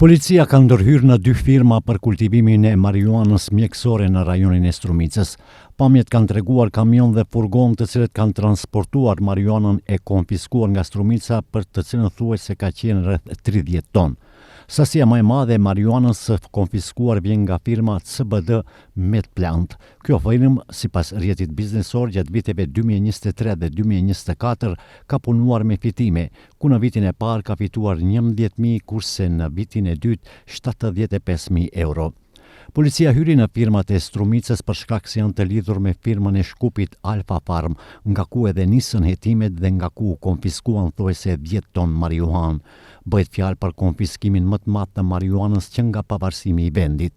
Policia ka ndërhyrë në 2 firma për kultivimin e marijuanës mjekësore në rajonin e Strumicës. Pamjet kanë treguar kamion dhe furgon të cilët kanë transportuar marijuanën e konfiskuar nga Strumica, për të cilën thuajse ka qenë rreth 30 ton. Sasia më e madhe e marijuanës së konfiskuar vjen nga firma CBD Medplant. Kjo firmë, sipas rrjetit biznesor, gjatë viteve 2023 dhe 2024 ka punuar me fitime, ku në vitin e parë ka fituar 11.000, kurse në vitin e dytë 75.000 euro. Policia hyri në firmat e Strumicës për shkak se janë të lidhur me firmën e Shkupit Alfa Farm, nga ku edhe nisën hetimet dhe nga ku konfiskuan thuajse 10 ton marijuanë. Bëhet fjalë për konfiskimin më të madh të marijuanës që nga pavarësimi i vendit.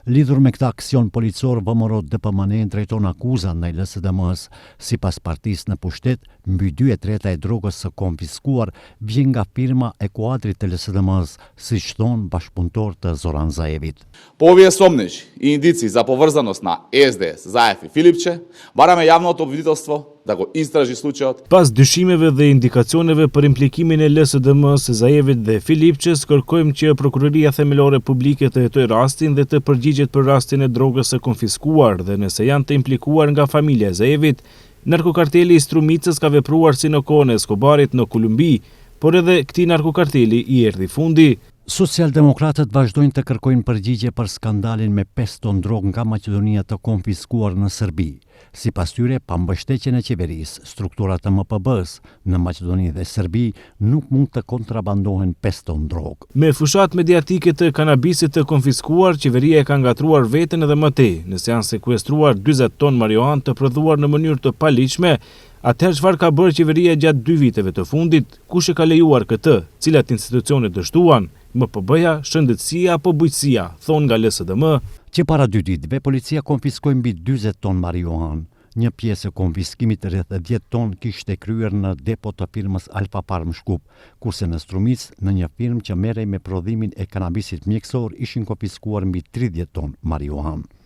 Lidhur me këtë aksion policor, VMRO DPMN drejton akuzat ndaj LSDM-s. Sipas partisë në pushtet, mbi 2/3 e drogës së konfiskuar vjen nga firma e kuadrit të LSDM-s, siç thon bashkëpunëtor të Zoran Zaevit. Po ovие сомнеж и индици за поврзаност на СДС, Заев и Филипче, бараме јавното обвинителство da го istraži slučajot. Pas dyshimeve dhe indikacioneve për implikimin e LSDM-s, Zaevit dhe Filipçes, kërkojmë që Prokuroria Themelore Publike të hetojë rastin dhe të përgjigjet për rastin e drogës së konfiskuar, dhe nëse janë të implikuar nga familja e Zaevit, narkokarteli i Strumicës ka vepruar si në kohën e Escobarit në Kolumbi, por edhe këtij narkokarteli i erdhi fundi. Socialdemokratët vazhdojnë të kërkojnë përgjigje për skandalin me 5 ton drogë nga Maqedonia të konfiskuar në Serbi. Sipas tyre, pa mbështetjen e qeverisë, strukturat e MPB-s në Maqedoni dhe Serbi nuk mund të kontrabandohen 5 ton drogë. Me fushat mediatike të kanabisit të konfiskuar, qeveria e ka ngatruar veten edhe më tej, nëse janë sekuestruar 40 ton marijuanë të prodhuar në mënyrë të paligjshme. Atëherë çfarë ka bërë qeveria gjatë 2 viteve të fundit? Kush e ka lejuar këtë? Cilat institucione dështuan? MPB-ja, shëndetësia apo bujqësia, thonë nga LSDM. Që para 2 ditëve, policia konfiskoi mbi 40 ton marijuanë. Një pjesë e konfiskimit rreth 10 ton kishte kryer në depo të firmës Alfa Farm Shkup, kurse në Strumicë, në një firmë që merrej me prodhimin e kanabisit mjekësor, ishin konfiskuar mbi 30 ton marijuanë.